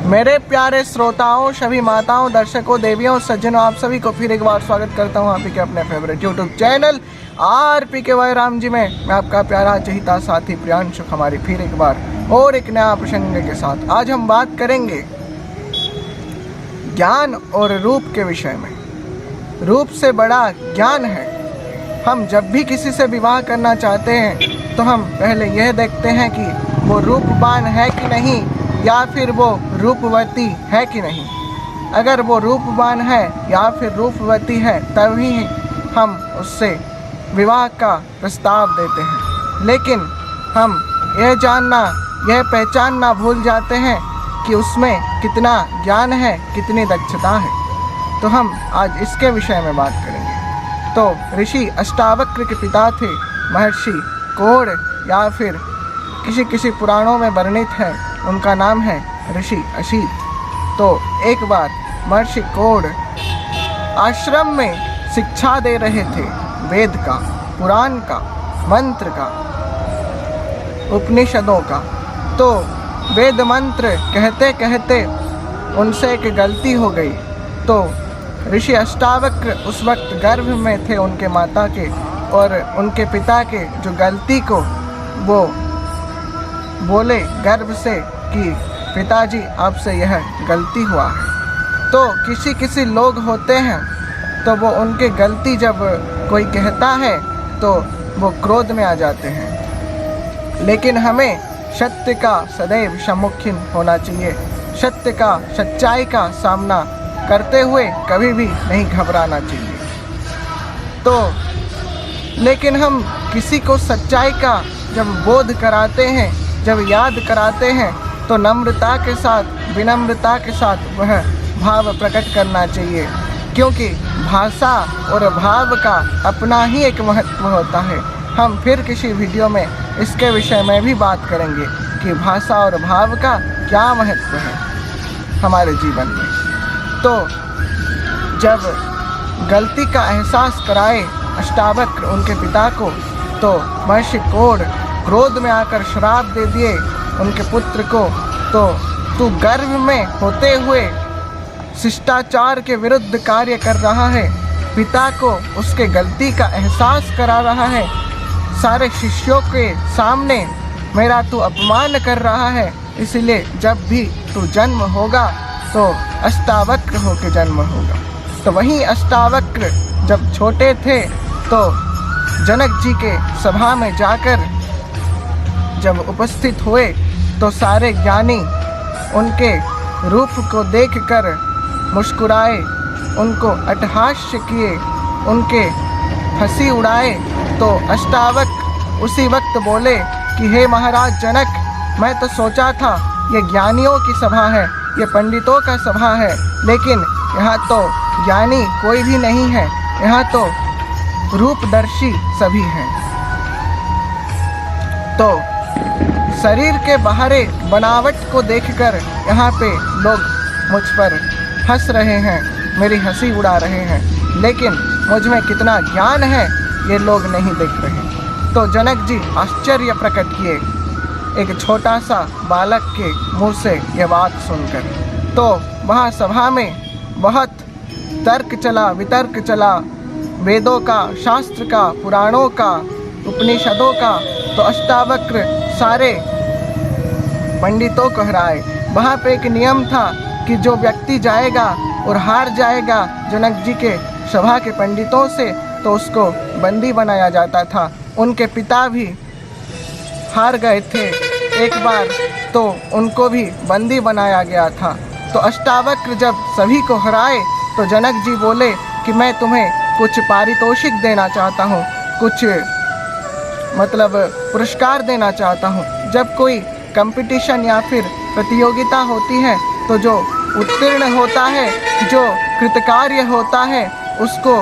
मेरे प्यारे श्रोताओं, सभी माताओं, दर्शकों, देवियों, सज्जनों, आप सभी को फिर एक बार स्वागत करता हूं आपके अपने favourite YouTube channel RPKY Ram ji में। मैं आपका प्यारा चहिता साथी प्रियांशु हमारी फिर एक बार और एक नया प्रसंग के साथ। आज हम बात करेंगे ज्ञान और रूप के विषय में। रूप से बड़ा ज्ञान है। हम जब भी किसी से विवाह करना चाहते हैं तो हम पहले यह देखते हैं कि वो रूपवान है कि नहीं, या फिर वो रूपवती है कि नहीं। अगर वो रूपवान है या फिर रूपवती है तभी हम उससे विवाह का प्रस्ताव देते हैं। लेकिन हम यह पहचानना भूल जाते हैं कि उसमें कितना ज्ञान है, कितनी दक्षता है। तो हम आज इसके विषय में बात करेंगे। तो ऋषि अष्टावक्र के पिता थे महर्षि कोढ़, या फिर किसी पुराणों में वर्णित है उनका नाम है ऋषि असित। तो एक बार महर्षि कोढ़ आश्रम में शिक्षा दे रहे थे, वेद का, पुराण का, मंत्र का, उपनिषदों का। तो वेद मंत्र कहते कहते उनसे एक गलती हो गई। तो ऋषि अष्टावक्र उस वक्त गर्भ में थे उनके माता के, और उनके पिता के जो गलती को वो बोले गर्भ से कि पिताजी आपसे यह गलती हुआ है। तो किसी लोग होते हैं तो वो उनके गलती जब कोई कहता है तो वो क्रोध में आ जाते हैं। लेकिन हमें सत्य का सदैव सम्मुखीन होना चाहिए। सत्य का, सच्चाई का सामना करते हुए कभी भी नहीं घबराना चाहिए। तो लेकिन हम किसी को सच्चाई का जब बोध कराते हैं, जब याद कराते हैं, तो नम्रता के साथ, विनम्रता के साथ वह भाव प्रकट करना चाहिए। क्योंकि भाषा और भाव का अपना ही एक महत्व होता है। हम फिर किसी वीडियो में इसके विषय में भी बात करेंगे कि भाषा और भाव का क्या महत्व है हमारे जीवन में। तो जब गलती का एहसास कराए अष्टावक्र उनके पिता को, तो महर्षि कोढ़ क्रोध में आकर श्राप दे दिए उनके पुत्र को। तो तू गर्भ में होते हुए शिष्टाचार के विरुद्ध कार्य कर रहा है, पिता को उसके गलती का एहसास करा रहा है, सारे शिष्यों के सामने मेरा तू अपमान कर रहा है। इसलिए जब भी तू जन्म होगा तो अष्टावक्र होकर जन्म होगा। तो वहीं अष्टावक्र जब छोटे थे तो जनक जी के सभा में जाकर जब उपस्थित हुए तो सारे ज्ञानी उनके रूप को देखकर मुस्कुराए, उनको अट्टहास्य किए, उनके हंसी उड़ाए। तो अष्टावक्र उसी वक्त बोले कि हे महाराज जनक, मैं तो सोचा था ये ज्ञानियों की सभा है, ये पंडितों का सभा है, लेकिन यहाँ तो ज्ञानी कोई भी नहीं है, यहाँ तो रूपदर्शी सभी हैं। तो शरीर के बाहरी बनावट को देखकर यहाँ पे लोग मुझ पर हंस रहे हैं, मेरी हंसी उड़ा रहे हैं, लेकिन मुझ में कितना ज्ञान है ये लोग नहीं देख रहे। तो जनक जी आश्चर्य प्रकट किए एक छोटा सा बालक के मुंह से यह बात सुनकर। तो वहाँ सभा में बहुत तर्क चला, वितर्क चला, वेदों का, शास्त्र का, पुराणों का, उपनिषदों का। तो अष्टावक्र सारे पंडितों को हराए। वहाँ पे एक नियम था कि जो व्यक्ति जाएगा और हार जाएगा जनक जी के सभा के पंडितों से, तो उसको बंदी बनाया जाता था। उनके पिता भी हार गए थे एक बार, तो उनको भी बंदी बनाया गया था। तो अष्टावक्र जब सभी को हराए तो जनक जी बोले कि मैं तुम्हें कुछ पारितोषिक देना चाहता हूँ, कुछ मतलब पुरस्कार देना चाहता हूँ। जब कोई कंपटीशन या फिर प्रतियोगिता होती है तो जो उत्तीर्ण होता है, जो कृतकार्य होता है, उसको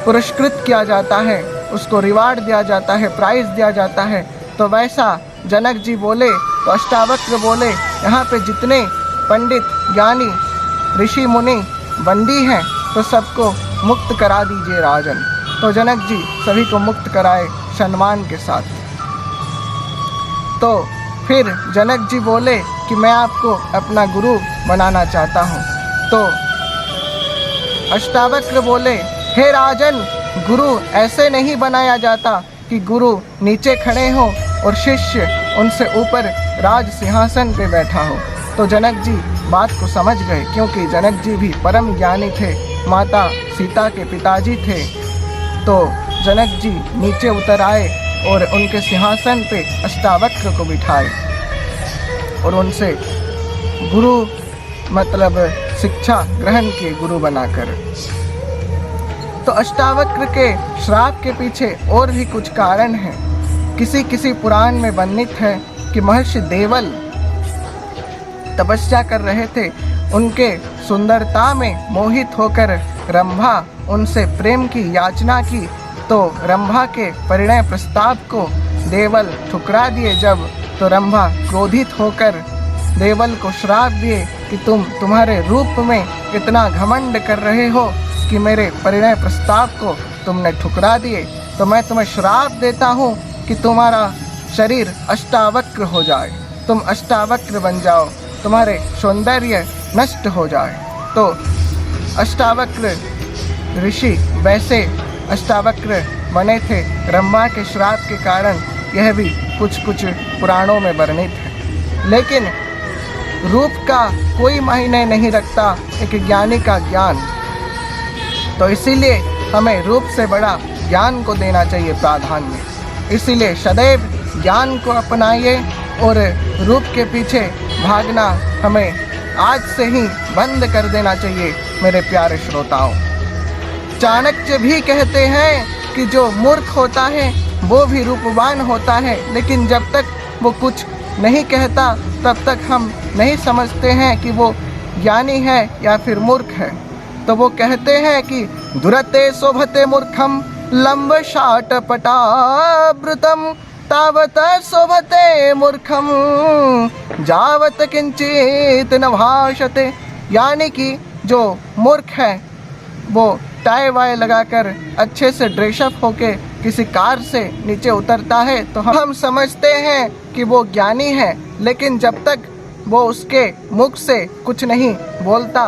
पुरस्कृत किया जाता है, उसको रिवार्ड दिया जाता है, प्राइज़ दिया जाता है। तो वैसा जनक जी बोले। तो अष्टावक्र बोले यहाँ पे जितने पंडित, ज्ञानी, ऋषि मुनि बंदी हैं तो सबको मुक्त करा दीजिए राजन। तो जनक जी सभी को मुक्त कराए सम्मान के साथ। तो फिर जनक जी बोले कि मैं आपको अपना गुरु बनाना चाहता हूँ। तो अष्टावक्र बोले, हे राजन, गुरु ऐसे नहीं बनाया जाता कि गुरु नीचे खड़े हों और शिष्य उनसे ऊपर राज सिंहासन पे बैठा हो। तो जनक जी बात को समझ गए, क्योंकि जनक जी भी परम ज्ञानी थे, माता सीता के पिताजी थे। तो जनक जी नीचे उतर आए और उनके सिंहासन पे अष्टावक्र को बिठाए और उनसे गुरु मतलब शिक्षा ग्रहण किए गुरु बनाकर। तो अष्टावक्र के श्राप के पीछे और भी कुछ कारण हैं। किसी पुराण में वर्णित है कि महर्षि देवल तपस्या कर रहे थे, उनके सुंदरता में मोहित होकर रंभा उनसे प्रेम की याचना की। तो रंभा के परिणय प्रस्ताव को देवल ठुकरा दिए जब, तो रंभा क्रोधित होकर देवल को श्राप दिए कि तुम्हारे रूप में इतना घमंड कर रहे हो कि मेरे परिणय प्रस्ताव को तुमने ठुकरा दिए, तो मैं तुम्हें श्राप देता हूँ कि तुम्हारा शरीर अष्टावक्र हो जाए, तुम अष्टावक्र बन जाओ, तुम्हारे सौंदर्य नष्ट हो जाए। तो अष्टावक्र ऋषि वैसे अष्टावक्र बने थे। रंभा के श्राप के कारण यह भी कुछ पुराणों में वर्णित है। लेकिन रूप का कोई मायने नहीं रखता एक ज्ञानी का ज्ञान। तो इसीलिए हमें रूप से बड़ा ज्ञान को देना चाहिए प्राधान्य। इसीलिए सदैव ज्ञान को अपनाइए और रूप के पीछे भागना हमें आज से ही बंद कर देना चाहिए मेरे प्यारे श्रोताओं। चाणक्य भी कहते हैं कि जो मूर्ख होता है वो भी रूपवान होता है, लेकिन जब तक वो कुछ नहीं कहता तब तक हम नहीं समझते हैं कि वो ज्ञानी है या फिर मूर्ख है। तो वो कहते हैं कि दुरते शोभते मूर्खम लंब शाटपटावृतम तावत शोभते मूर्खम जावत किंचित न भाषते। यानी कि जो मूर्ख है वो टाई वाई लगाकर अच्छे से ड्रेसअप होके किसी कार से नीचे उतरता है तो हम समझते हैं कि वो ज्ञानी है, लेकिन जब तक वो उसके मुख से कुछ नहीं बोलता,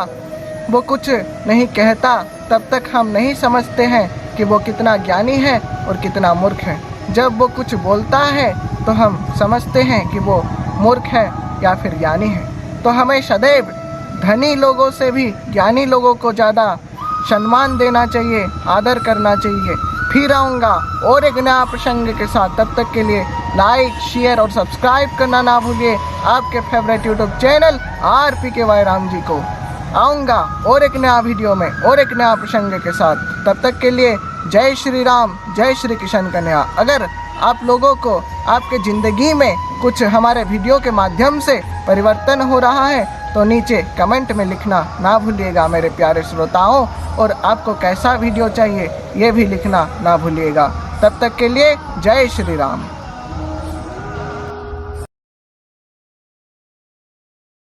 वो कुछ नहीं कहता, तब तक हम नहीं समझते हैं कि वो कितना ज्ञानी है और कितना मूर्ख है। जब वो कुछ बोलता है तो हम समझते हैं कि वो मूर्ख है या फिर ज्ञानी है। तो हमें सदैव धनी लोगों से भी ज्ञानी लोगों को ज़्यादा सम्मान देना चाहिए, आदर करना चाहिए। फिर आऊँगा और एक नया प्रसंग के साथ, तब तक के लिए लाइक, शेयर और सब्सक्राइब करना ना भूलिए। आपके favourite YouTube channel RPKY Ram ji को आऊँगा और एक नया वीडियो में और एक नया प्रसंग के साथ। तब तक के लिए जय श्री राम, जय श्री कृष्ण कन्हैया। अगर आप लोगों को आपके ज़िंदगी में कुछ हमारे वीडियो के माध्यम से परिवर्तन हो रहा है तो नीचे कमेंट में लिखना ना भूलिएगा मेरे प्यारे श्रोताओं, और आपको कैसा वीडियो चाहिए ये भी लिखना ना भूलिएगा। तब तक के लिए जय श्री राम।